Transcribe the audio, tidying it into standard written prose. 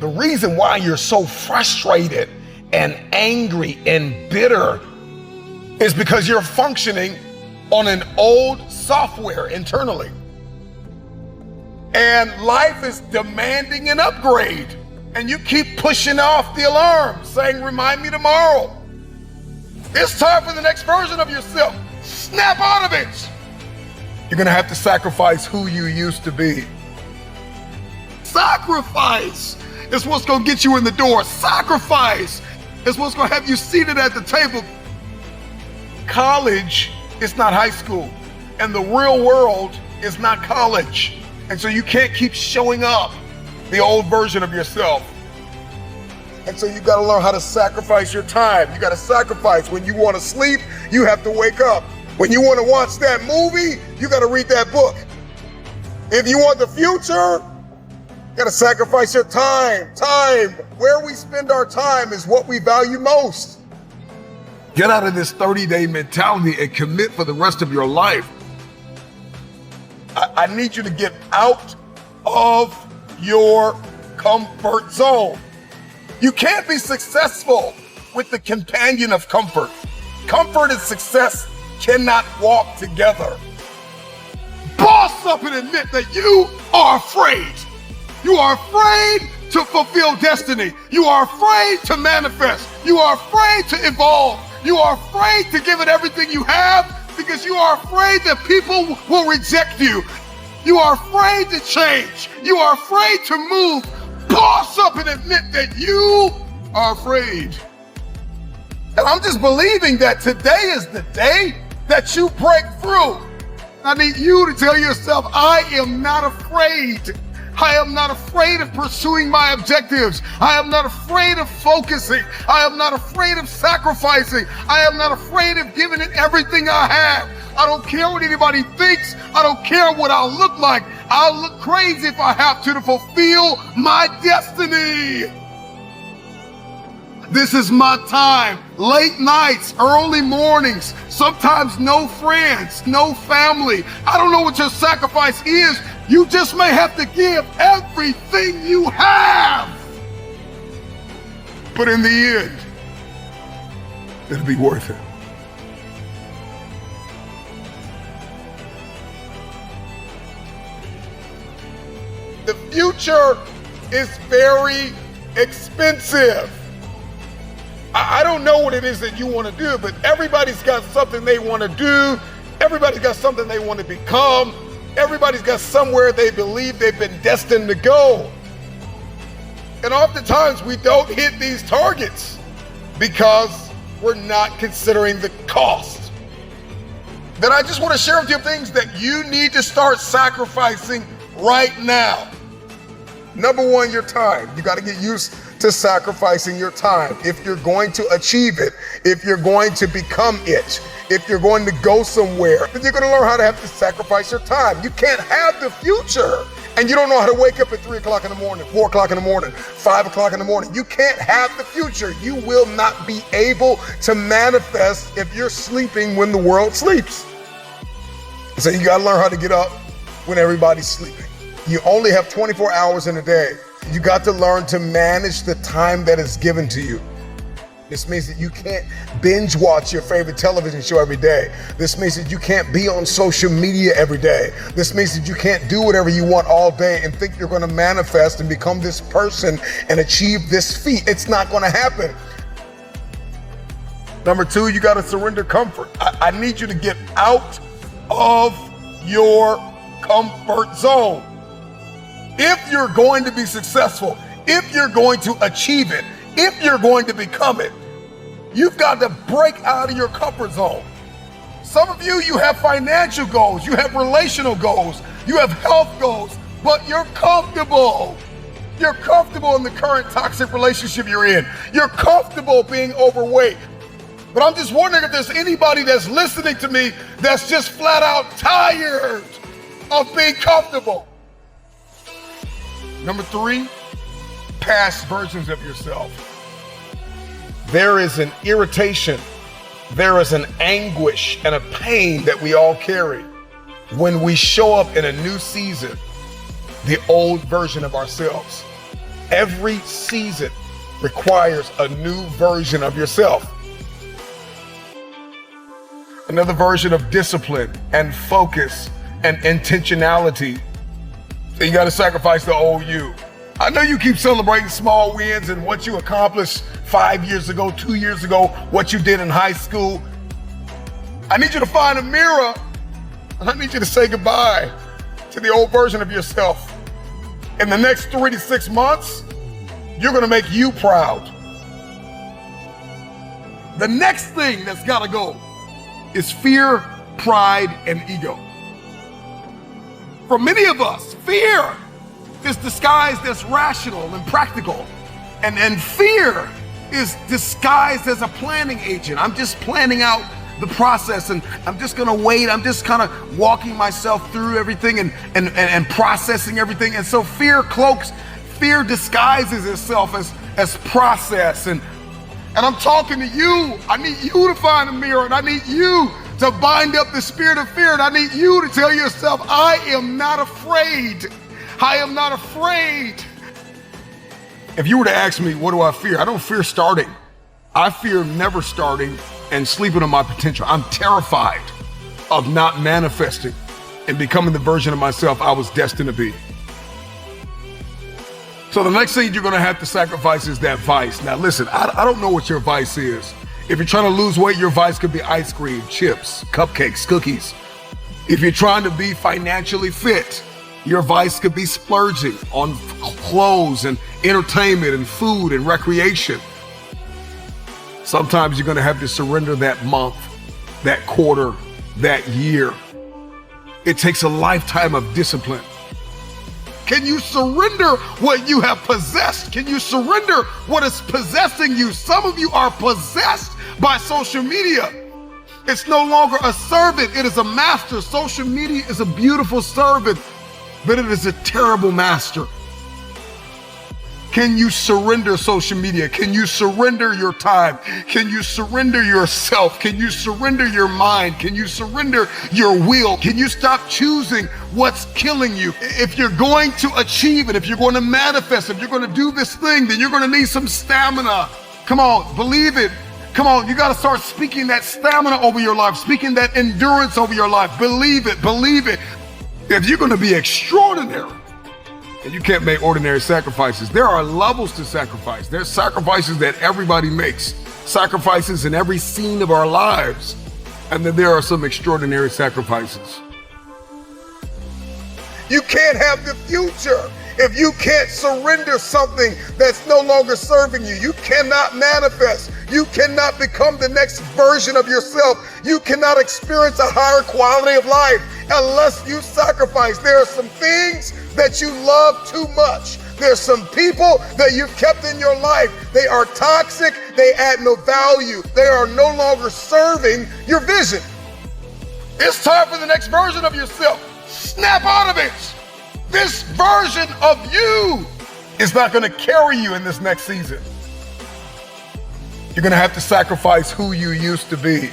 The reason why you're so frustrated and angry and bitter is because you're functioning on an old software internally. And life is demanding an upgrade. And you keep pushing off the alarm, saying, remind me tomorrow. It's time for the next version of yourself. Snap out of it. You're gonna have to sacrifice who you used to be. Sacrifice is what's gonna get you in the door. Sacrifice is what's gonna have you seated at the table. College is not high school, and the real world is not college. And so you can't keep showing up the old version of yourself. And so you gotta learn how to sacrifice your time. You gotta sacrifice. When you wanna sleep, you have to wake up. When you wanna watch that movie, you gotta read that book. If you want the future, you gotta sacrifice your time. Time, where we spend our time is what we value most. Get out of this 30-day mentality and commit for the rest of your life. I need you to get out of your comfort zone. You can't be successful with the companion of comfort. Comfort and success cannot walk together. Boss up and admit that you are afraid. You are afraid to fulfill destiny. You are afraid to manifest. You are afraid to evolve. You are afraid to give it everything you have because you are afraid that people will reject you. You are afraid to change. You are afraid to move. Boss up and admit that you are afraid. And I'm just believing that today is the day that you break through. I need you to tell yourself, I am not afraid. I am not afraid of pursuing my objectives. I am not afraid of focusing. I am not afraid of sacrificing. I am not afraid of giving it everything I have. I don't care what anybody thinks. I don't care what I'll look like. I'll look crazy if I have to fulfill my destiny. This is my time. Late nights, early mornings, sometimes no friends, no family. I don't know what your sacrifice is. You just may have to give everything you have. But in the end, it'll be worth it. The future is very expensive. I don't know what it is that you want to do, but everybody's got something they want to do. Everybody's got something they want to become. Everybody's got somewhere they believe they've been destined to go. And oftentimes we don't hit these targets because we're not considering the cost. Then I just want to share with you things that you need to start sacrificing right now. Number one, your time. You got to get used to sacrificing your time. If you're going to achieve it, if you're going to become it, if you're going to go somewhere, then you're going to learn how to have to sacrifice your time. You can't have the future and you don't know how to wake up at 3 o'clock in the morning, 4 o'clock in the morning, 5 o'clock in the morning. You can't have the future. You will not be able to manifest if you're sleeping when the world sleeps. So you got to learn how to get up when everybody's sleeping. You only have 24 hours in a day. You got to learn to manage the time that is given to you. This means that you can't binge watch your favorite television show every day. This means that you can't be on social media every day. This means that you can't do whatever you want all day and think you're going to manifest and become this person and achieve this feat. It's not going to happen. Number two, you got to surrender comfort. I need you to get out of your comfort zone. If you're going to be successful, if you're going to achieve it, if you're going to become it, you've got to break out of your comfort zone. Some of you have financial goals, you have relational goals, you have health goals, but you're comfortable. You're comfortable in the current toxic relationship you're in. You're comfortable being overweight. But I'm just wondering if there's anybody that's listening to me that's just flat out tired of being comfortable. Number three, past versions of yourself. There is an irritation, there is an anguish and a pain that we all carry when we show up in a new season, the old version of ourselves. Every season requires a new version of yourself. Another version of discipline and focus and intentionality. So you got to sacrifice the old you. I know you keep celebrating small wins and what you accomplished 5 years ago, 2 years ago, what you did in high school. I need you to find a mirror and I need you to say goodbye to the old version of yourself. In the next 3 to 6 months, you're gonna make you proud. The next thing that's gotta go is fear, pride, and ego. For many of us, fear is disguised as rational and practical. And fear is disguised as a planning agent. I'm just planning out the process and I'm just gonna wait. I'm just kind of walking myself through everything and processing everything. And so fear disguises itself as process. And I'm talking to you. I need you to find a mirror and I need you to bind up the spirit of fear. And I need you to tell yourself, I am not afraid. I am not afraid. If you were to ask me, what do I fear? I don't fear starting. I fear never starting and sleeping on my potential. I'm terrified of not manifesting and becoming the version of myself I was destined to be. So the next thing you're gonna have to sacrifice is that vice. Now listen, I don't know what your vice is. If you're trying to lose weight, your vice could be ice cream, chips, cupcakes, cookies. If you're trying to be financially fit, your vice could be splurging on clothes and entertainment and food and recreation. Sometimes you're gonna have to surrender that month, that quarter, that year. It takes a lifetime of discipline. Can you surrender what you have possessed? Can you surrender what is possessing you? Some of you are possessed by social media. It's no longer a servant, it is a master. Social media is a beautiful servant, but it is a terrible master. Can you surrender social media? Can you surrender your time? Can you surrender yourself? Can you surrender your mind? Can you surrender your will? Can you stop choosing what's killing you? If you're going to achieve it, if you're going to manifest, if you're going to do this thing, then you're going to need some stamina. Come on, believe it. Come on, you got to start speaking that stamina over your life, speaking that endurance over your life. Believe it, believe it. If you're going to be extraordinary, and you can't make ordinary sacrifices. There are levels to sacrifice. There's sacrifices that everybody makes, sacrifices in every scene of our lives. And then there are some extraordinary sacrifices. You can't have the future if you can't surrender something that's no longer serving you. You cannot manifest. You cannot become the next version of yourself. You cannot experience a higher quality of life unless you sacrifice. There are some things that you love too much. There's some people that you've kept in your life. They are toxic. They add no value. They are no longer serving your vision. It's time for the next version of yourself. Snap out of it. This version of you is not going to carry you in this next season. You're going to have to sacrifice who you used to be.